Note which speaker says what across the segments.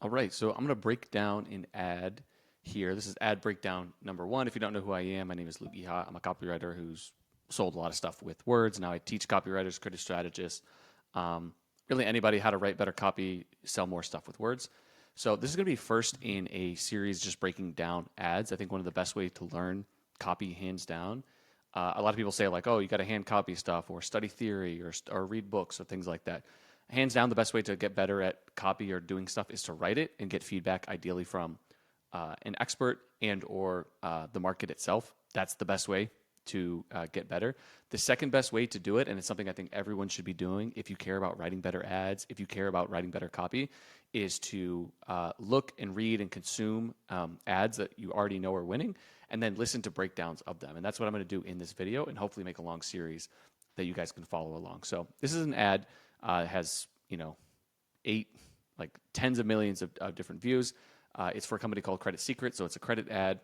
Speaker 1: All right, so I'm going to break down an ad here. This is ad breakdown number one. If you don't know who I am, my name is Luke Iha. I'm a copywriter who's sold a lot of stuff with words. Now I teach copywriters, creative strategists, really anybody how to write better copy, sell more stuff with words. So this is going to be first in a series just breaking down ads. I think one of the best ways to learn copy, hands down. A lot of people say like, oh, you got to hand copy stuff or study theory or read books or things like that. Hands down, the best way to get better at copy or doing stuff is to write it and get feedback, ideally from an expert and or the market itself. That's the best way to get better. The second best way to do it, and it's something I think everyone should be doing if you care about writing better ads, if you care about writing better copy, is to look and read and consume ads that you already know are winning, and then listen to breakdowns of them. And that's what I'm going to do in this video, and hopefully make a long series that you guys can follow along. So this is an ad. It has, tens of millions of different views. It's for a company called Credit Secret, so it's a credit ad.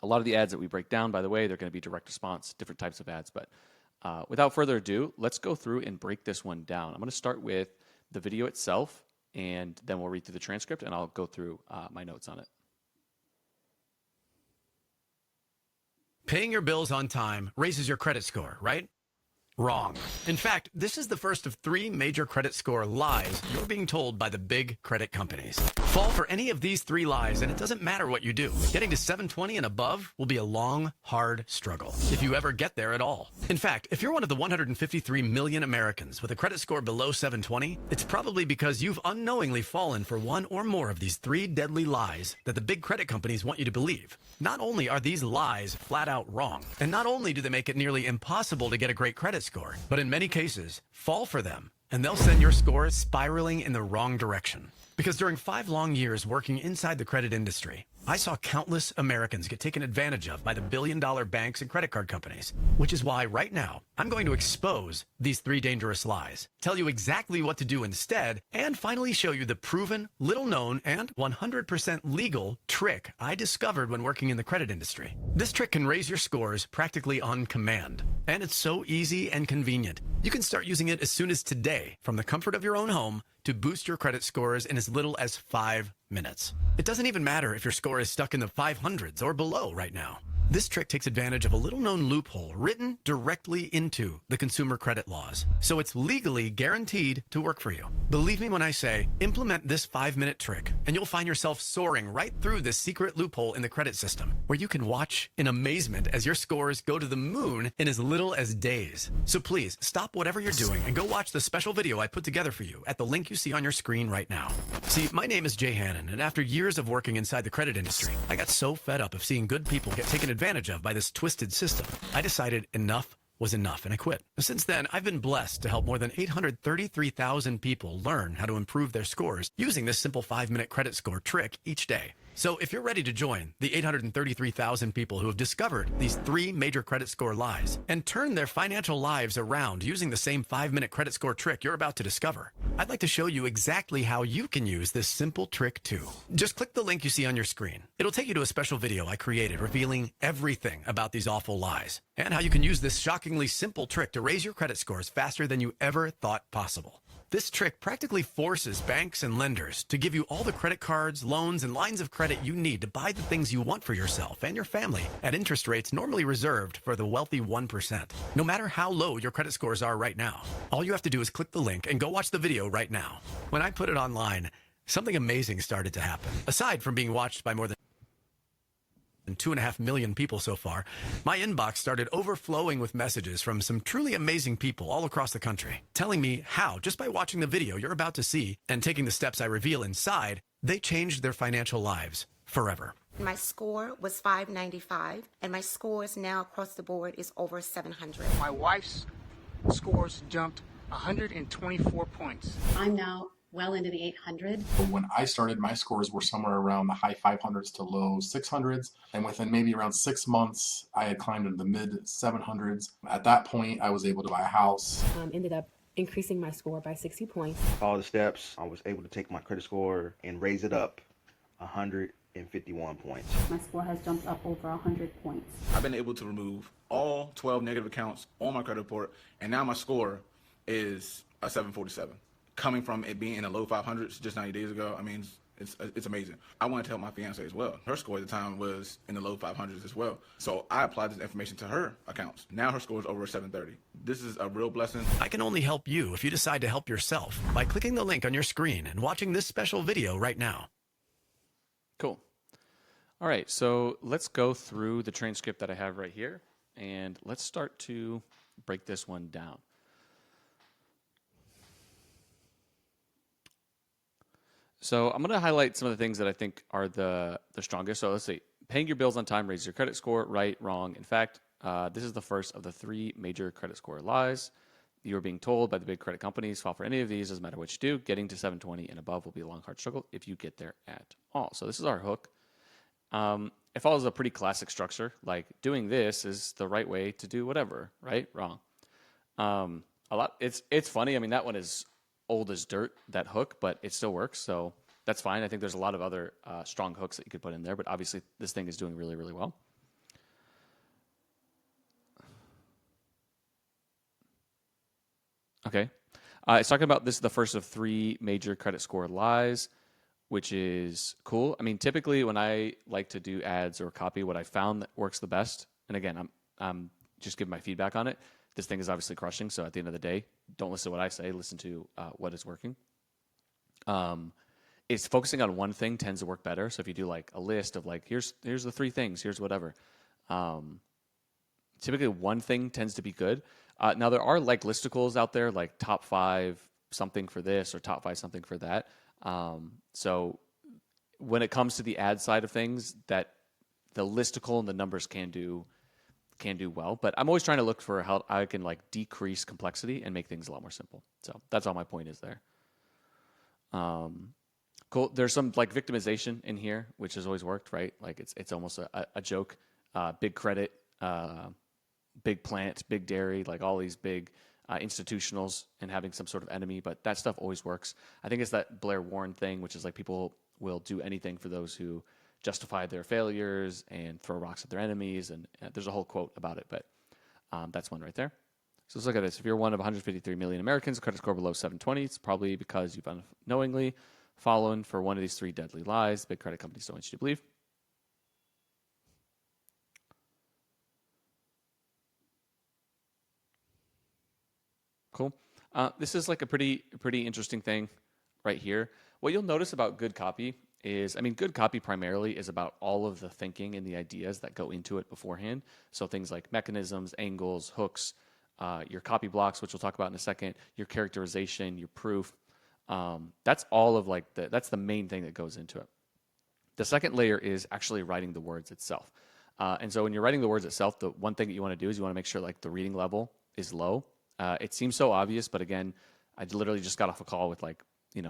Speaker 1: A lot of the ads that we break down, by the way, they're going to be direct response, different types of ads. But without further ado, let's go through and break this one down. I'm going to start with the video itself, and then we'll read through the transcript, and I'll go through my notes on it.
Speaker 2: Paying your bills on time raises your credit score, right? Wrong. In fact, this is the first of 3 major credit score lies you're being told by the big credit companies. Fall for any of these 3 lies and it doesn't matter what you do. Getting to 720 and above will be a long, hard struggle, if you ever get there at all. In fact, if you're one of the 153 million Americans with a credit score below 720, it's probably because you've unknowingly fallen for one or more of these 3 deadly lies that the big credit companies want you to believe. Not only are these lies flat out wrong, and not only do they make it nearly impossible to get a great credit score, but in many cases, fall for them, and they'll send your score spiraling in the wrong direction. Because during 5 long years working inside the credit industry, I saw countless Americans get taken advantage of by the billion-dollar banks and credit card companies, which is why right now I'm going to expose these 3 dangerous lies, tell you exactly what to do instead, and finally show you the proven, little-known, and 100% legal trick I discovered when working in the credit industry. This trick can raise your scores practically on command, and it's so easy and convenient. You can start using it as soon as today from the comfort of your own home to boost your credit scores in as little as 5 minutes. It doesn't even matter if your score is stuck in the 500s or below right now. This trick takes advantage of a little-known loophole written directly into the consumer credit laws, so it's legally guaranteed to work for you. Believe me when I say, implement this 5-minute trick, and you'll find yourself soaring right through this secret loophole in the credit system, where you can watch in amazement as your scores go to the moon in as little as days. So please, stop whatever you're doing and go watch the special video I put together for you at the link you see on your screen right now. See, my name is Jay Hannon, and after years of working inside the credit industry, I got so fed up of seeing good people get taken advantage of by this twisted system, I decided enough was enough and I quit. Since then, I've been blessed to help more than 833,000 people learn how to improve their scores using this simple 5-minute credit score trick each day. So if you're ready to join the 833,000 people who have discovered these 3 major credit score lies and turn their financial lives around using the same 5-minute credit score trick you're about to discover, I'd like to show you exactly how you can use this simple trick too. Just click the link you see on your screen. It'll take you to a special video I created revealing everything about these awful lies and how you can use this shockingly simple trick to raise your credit scores faster than you ever thought possible. This trick practically forces banks and lenders to give you all the credit cards, loans, and lines of credit you need to buy the things you want for yourself and your family at interest rates normally reserved for the wealthy 1%. No matter how low your credit scores are right now, all you have to do is click the link and go watch the video right now. When I put it online, something amazing started to happen. Aside from being watched by more than 2.5 million people so far, my inbox started overflowing with messages from some truly amazing people all across the country, telling me how, just by watching the video you're about to see and taking the steps I reveal inside, they changed their financial lives forever.
Speaker 3: My score was 595, and my scores now across the board is over 700.
Speaker 4: My wife's scores jumped 124 points.
Speaker 5: I'm now well into the 800.
Speaker 6: But when I started, my scores were somewhere around the high 500s to low 600s. And within maybe around 6 months, I had climbed into the mid 700s. At that point, I was able to buy a house.
Speaker 5: Ended up increasing my score by 60 points.
Speaker 7: All the steps, I was able to take my credit score and raise it up 151 points.
Speaker 5: My score has jumped up over 100 points.
Speaker 8: I've been able to remove all 12 negative accounts on my credit report, and now my score is a 747. Coming from it being in the low 500s just 90 days ago, I mean, It's amazing. I wanted to help my fiance as well. Her score at the time was in the low 500s as well. So I applied this information to her accounts. Now her score is over 730. This is a real blessing.
Speaker 2: I can only help you if you decide to help yourself by clicking the link on your screen and watching this special video right now.
Speaker 1: Cool. All right, so let's go through the transcript that I have right here, and let's start to break this one down. So I'm going to highlight some of the things that I think are the strongest. So let's see. Paying your bills on time raises your credit score. Right, wrong. In fact, this is the first of the 3 major credit score lies. You're being told by the big credit companies, fall for any of these, doesn't matter what you do. Getting to 720 and above will be a long, hard struggle if you get there at all. So this is our hook. It follows a pretty classic structure, like doing this is the right way to do whatever, right? Wrong. It's funny. I mean, that one is old as dirt, that hook, but it still works. So that's fine. I think there's a lot of other strong hooks that you could put in there, but obviously this thing is doing really, really well. Okay. It's talking about this is the first of 3 major credit score lies, which is cool. I mean, typically when I like to do ads or copy, what I found that works the best, and again, I'm just giving my feedback on it. This thing is obviously crushing. So at the end of the day, don't listen to what I say, listen to what is working. It's focusing on one thing tends to work better. So if you do like a list of like, here's the 3 things, here's whatever. Typically one thing tends to be good. Now there are like listicles out there, like top 5 something for this or top 5 something for that. So when it comes to the ad side of things, that the listicle and the numbers can do well, but I'm always trying to look for how I can like decrease complexity and make things a lot more simple. So that's all my point is there. Cool. There's some like victimization in here, which has always worked, right? Like it's almost a joke. Big credit, big plant, big dairy, like all these big institutionals and having some sort of enemy, but that stuff always works. I think it's that Blair Warren thing, which is like people will do anything for those who justify their failures and throw rocks at their enemies. And there's a whole quote about it, but that's one right there. So let's look at this. If you're one of 153 million Americans, credit score below 720, it's probably because you've unknowingly fallen for one of these 3 deadly lies big credit companies don't want you to believe. Cool. This is like a pretty interesting thing right here. What you'll notice about good copy is, I mean, good copy primarily is about all of the thinking and the ideas that go into it beforehand. So things like mechanisms, angles, hooks, your copy blocks, which we'll talk about in a second, your characterization, your proof. That's all of like that's the main thing that goes into it. The second layer is actually writing the words itself. And so when you're writing the words itself, the one thing that you want to do is you want to make sure like the reading level is low. It seems so obvious, but again, I literally just got off a call with like,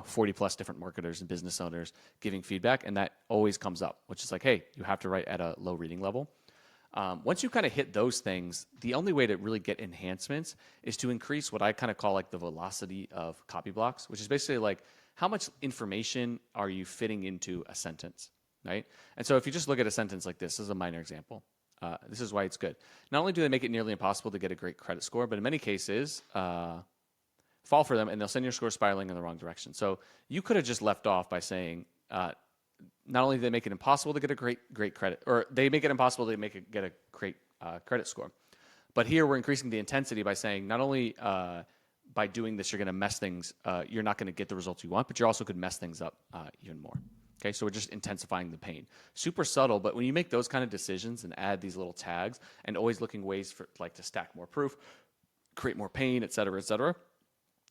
Speaker 1: 40 plus different marketers and business owners giving feedback. And that always comes up, which is like, hey, you have to write at a low reading level. Once you kind of hit those things, the only way to really get enhancements is to increase what I kind of call like the velocity of copy blocks, which is basically like how much information are you fitting into a sentence, right? And so if you just look at a sentence like this is a minor example. This is why it's good. Not only do they make it nearly impossible to get a great credit score, but in many cases, fall for them and they'll send your score spiraling in the wrong direction. So you could have just left off by saying, not only do they make it impossible to get a great credit, or they make it impossible to get a great credit score, but here we're increasing the intensity by saying not only by doing this you're going to mess things, you're not going to get the results you want, but you also could mess things up even more. Okay, so we're just intensifying the pain. Super subtle, but when you make those kind of decisions and add these little tags and always looking ways for like to stack more proof, create more pain, et cetera,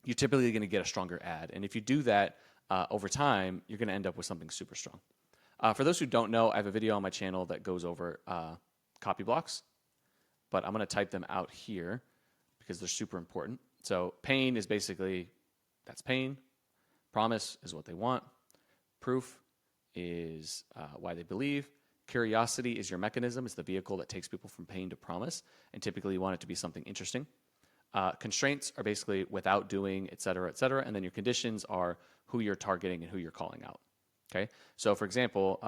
Speaker 1: you're typically going to get a stronger ad. And if you do that over time, you're going to end up with something super strong. For those who don't know, I have a video on my channel that goes over copy blocks, but I'm going to type them out here because they're super important. So pain is basically, that's pain. Promise is what they want. Proof is why they believe. Curiosity is your mechanism. It's the vehicle that takes people from pain to promise. And typically you want it to be something interesting. Constraints are basically without doing, et cetera, et cetera. And then your conditions are who you're targeting and who you're calling out. Okay. So for example,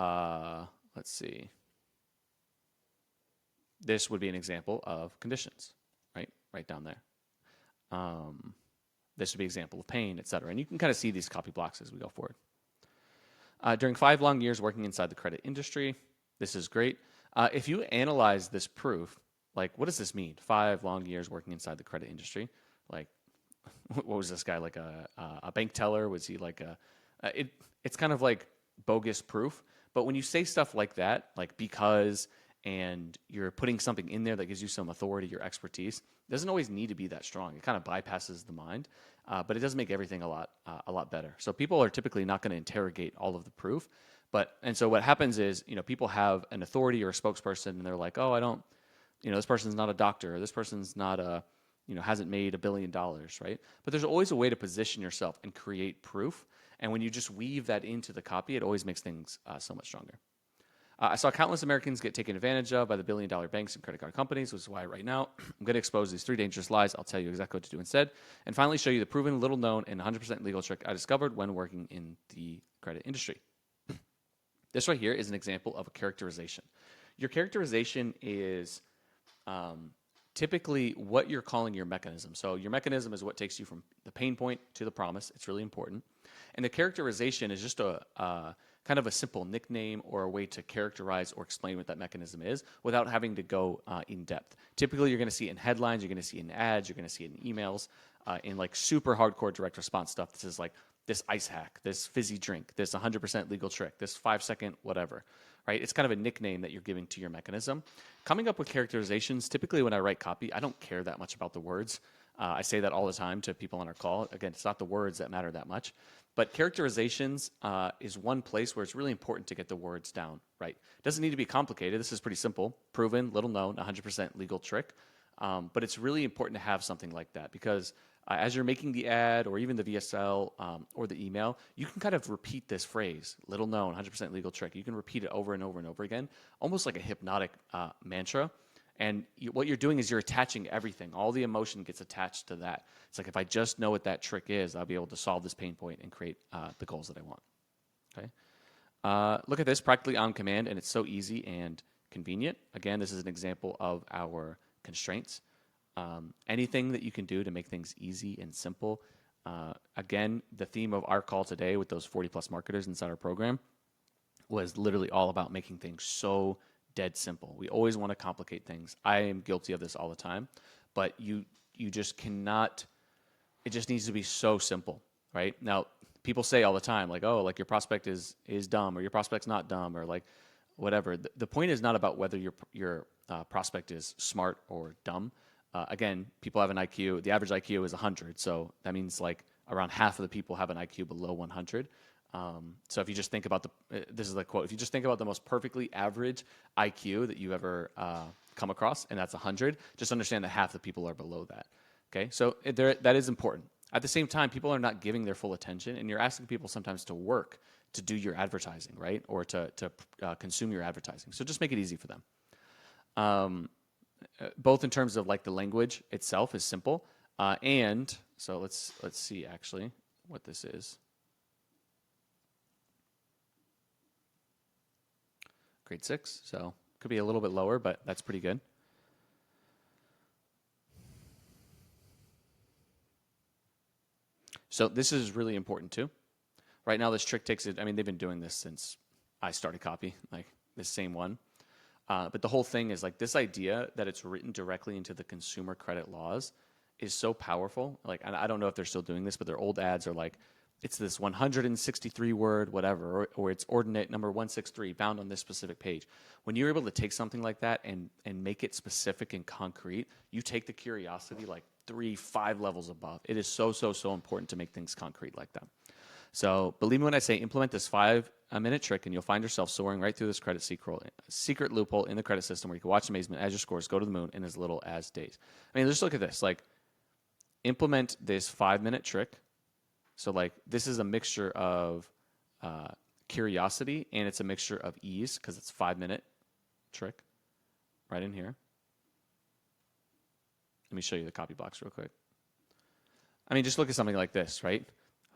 Speaker 1: let's see. This would be an example of conditions, right down there. This would be an example of pain, et cetera. And you can kind of see these copy blocks as we go forward. During 5 long years working inside the credit industry, this is great. If you analyze this proof, like, what does this mean? 5 long years working inside the credit industry. Like, what was this guy, like a bank teller? Was he like it's kind of like bogus proof. But when you say stuff like that, like because, and you're putting something in there that gives you some authority or expertise, it doesn't always need to be that strong. It kind of bypasses the mind, but it does make everything a lot better. So people are typically not going to interrogate all of the proof, and so what happens is, people have an authority or a spokesperson, and they're like, oh, I don't, this person's not a doctor, or this person's not a, hasn't made $1 billion, right? But there's always a way to position yourself and create proof. And when you just weave that into the copy, it always makes things so much stronger. I saw countless Americans get taken advantage of by the billion-dollar banks and credit card companies, which is why right now I'm going to expose these 3 dangerous lies. I'll tell you exactly what to do instead, and finally show you the proven, little-known, and 100% legal trick I discovered when working in the credit industry. This right here is an example of a characterization. Your characterization is typically what you're calling your mechanism. So your mechanism is what takes you from the pain point to the promise. It's really important. And the characterization is just a kind of a simple nickname or a way to characterize or explain what that mechanism is without having to go in depth. Typically, you're going to see it in headlines, you're going to see it in ads, you're going to see it in emails, in like super hardcore direct response stuff. This is like this ice hack, this fizzy drink, this 100% legal trick, this 5-second whatever, right? It's kind of a nickname that you're giving to your mechanism. Coming up with characterizations, typically when I write copy, I don't care that much about the words. I say that all the time to people on our call. Again, it's not the words that matter that much. But characterizations is one place where it's really important to get the words down, right? It doesn't need to be complicated. This is pretty simple. Proven, little known, 100% legal trick. But it's really important to have something like that because as you're making the ad or even the VSL or the email, you can kind of repeat this phrase, little known, 100% legal trick. You can repeat it over and over and over again, almost like a hypnotic mantra. And what you're doing is you're attaching everything. All the emotion gets attached to that. It's like, if I just know what that trick is, I'll be able to solve this pain point and create the goals that I want. Okay. Look at this, practically on command, and it's so easy and convenient. Again, this is an example of our constraints. Anything that you can do to make things easy and simple. Again, the theme of our call today with those 40+ marketers inside our program was literally all about making things so dead simple. We always want to complicate things. I am guilty of this all the time, but you just cannot, it just needs to be so simple, right? Now, people say all the time, like, oh, like your prospect is dumb, or your prospect's not dumb, or like whatever. The point is not about whether your prospect is smart or dumb. Again, people have an IQ. The average IQ is 100, so that means like around half of the people have an IQ below 100. So if you just think about this is the quote, if you just think about the most perfectly average IQ that you ever come across, and that's 100, just understand that half the people are below that. Okay, so that is important. At the same time, people are not giving their full attention, and you're asking people sometimes to work to do your advertising, right? Or to consume your advertising. So just make it easy for them. Both in terms of like the language itself is simple, and so let's see actually what this is. Grade 6, so could be a little bit lower, but that's pretty good. So this is really important too. Right now, this trick takes it. I mean, they've been doing this since I started copy, like this same one. But the whole thing is like this idea that it's written directly into the consumer credit laws is so powerful. Like, I don't know if they're still doing this, but their old ads are like, it's this 163 word, whatever, or it's ordinate number 163 found on this specific page. When you're able to take something like that and make it specific and concrete, you take the curiosity like 3-5 levels above. It is so important to make things concrete like that. So believe me when I say implement this 5-minute trick and you'll find yourself soaring right through this credit secret loophole in the credit system where you can watch amazement as your scores go to the moon in as little as days. I mean, just look at this. Like, implement this 5-minute trick. So like this is a mixture of curiosity and it's a mixture of ease because it's 5-minute trick right in here. Let me show you the copy box real quick. I mean, just look at something like this, right?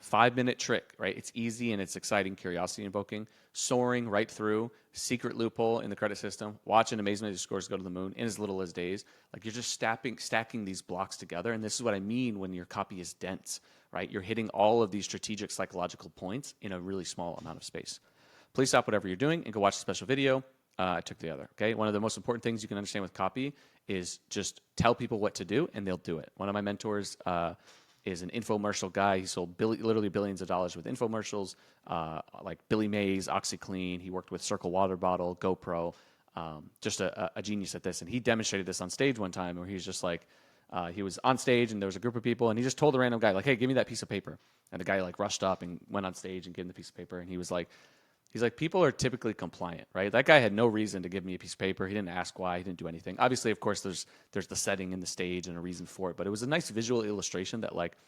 Speaker 1: 5-minute trick, right? It's easy and it's exciting, curiosity invoking, soaring right through, secret loophole in the credit system, watch and amazement as your scores go to the moon in as little as days. Like you're just stacking these blocks together. And this is what I mean when your copy is dense, right? You're hitting all of these strategic psychological points in a really small amount of space. please stop whatever you're doing and go watch the special video. I took the other. Okay. One of the most important things you can understand with copy is just tell people what to do and they'll do it. One of my mentors is an infomercial guy. He sold literally billions of dollars with infomercials, like Billy Mays, OxyClean. He worked with Circle Water Bottle, GoPro, just a genius at this. And he demonstrated this on stage one time where he's just like, he was on stage and there was a group of people and he just told a random guy like, hey, give me that piece of paper. And the guy like rushed up and went on stage and gave him the piece of paper. And he was like, people are typically compliant, right? That guy had no reason to give me a piece of paper. He didn't ask why. He didn't do anything. Obviously, of course, there's the setting and the stage and a reason for it. But it was a nice visual illustration that like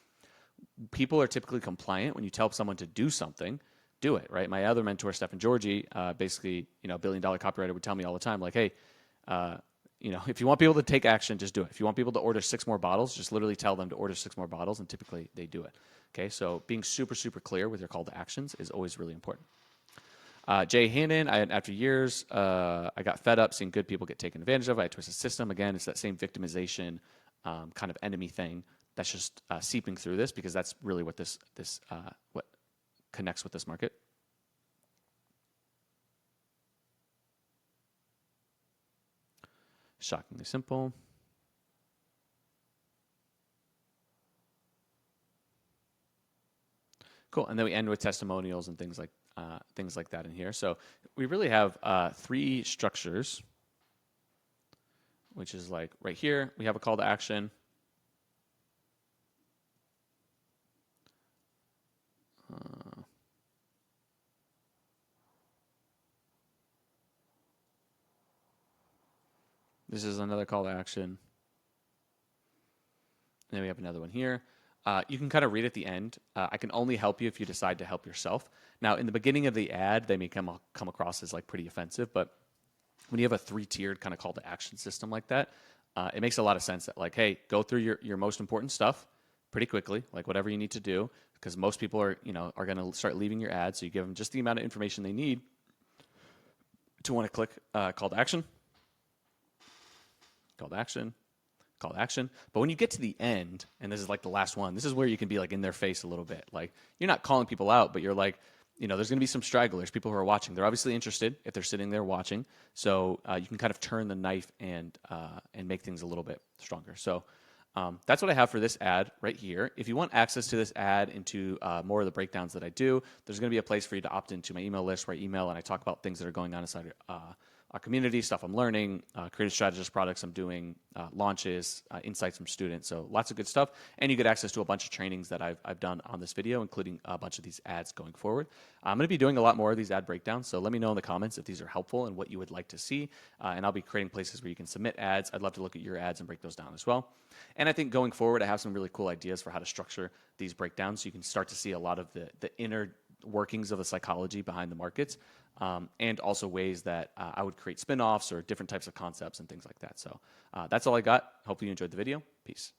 Speaker 1: people are typically compliant when you tell someone to do something, do it, right? My other mentor, Stephen Georgi, basically, billion-dollar copywriter would tell me all the time, like, hey, if you want people to take action, just do it. If you want people to order 6 more bottles, just literally tell them to order 6 more bottles, and typically they do it. Okay, so being super, super clear with your call to actions is always really important. Jay Hannon, after years, I got fed up seeing good people get taken advantage of. I twisted system. Again, it's that same victimization kind of enemy thing that's just seeping through this, because that's really what what connects with this market. Shockingly simple. Cool, and then we end with testimonials and things like that in here. So we really have 3 structures, which is like right here, we have a call to action. This is another call to action. And then we have another one here. You can kind of read at the end. I can only help you if you decide to help yourself. Now, in the beginning of the ad, they may come across as like pretty offensive, but when you have a 3-tiered kind of call to action system like that, it makes a lot of sense that like, hey, go through your most important stuff pretty quickly, like whatever you need to do, because most people are going to start leaving your ad. So you give them just the amount of information they need to want to click call to action. Call to action, call to action. But when you get to the end, and this is like the last one, this is where you can be like in their face a little bit. Like you're not calling people out, but you're like, there's going to be some stragglers, people who are watching. They're obviously interested if they're sitting there watching. So you can kind of turn the knife and make things a little bit stronger. So that's what I have for this ad right here. If you want access to this ad and to more of the breakdowns that I do, there's going to be a place for you to opt into my email list where I email and I talk about things that are going on inside our community, stuff I'm learning, creative strategist products I'm doing, launches, insights from students. So lots of good stuff. And you get access to a bunch of trainings that I've done on this video, including a bunch of these ads going forward. I'm going to be doing a lot more of these ad breakdowns. So let me know in the comments if these are helpful and what you would like to see. And I'll be creating places where you can submit ads. I'd love to look at your ads and break those down as well. And I think going forward, I have some really cool ideas for how to structure these breakdowns so you can start to see a lot of the inner workings of the psychology behind the markets, and also ways that I would create spin-offs or different types of concepts and things like that. So that's all I got. Hopefully you enjoyed the video. Peace.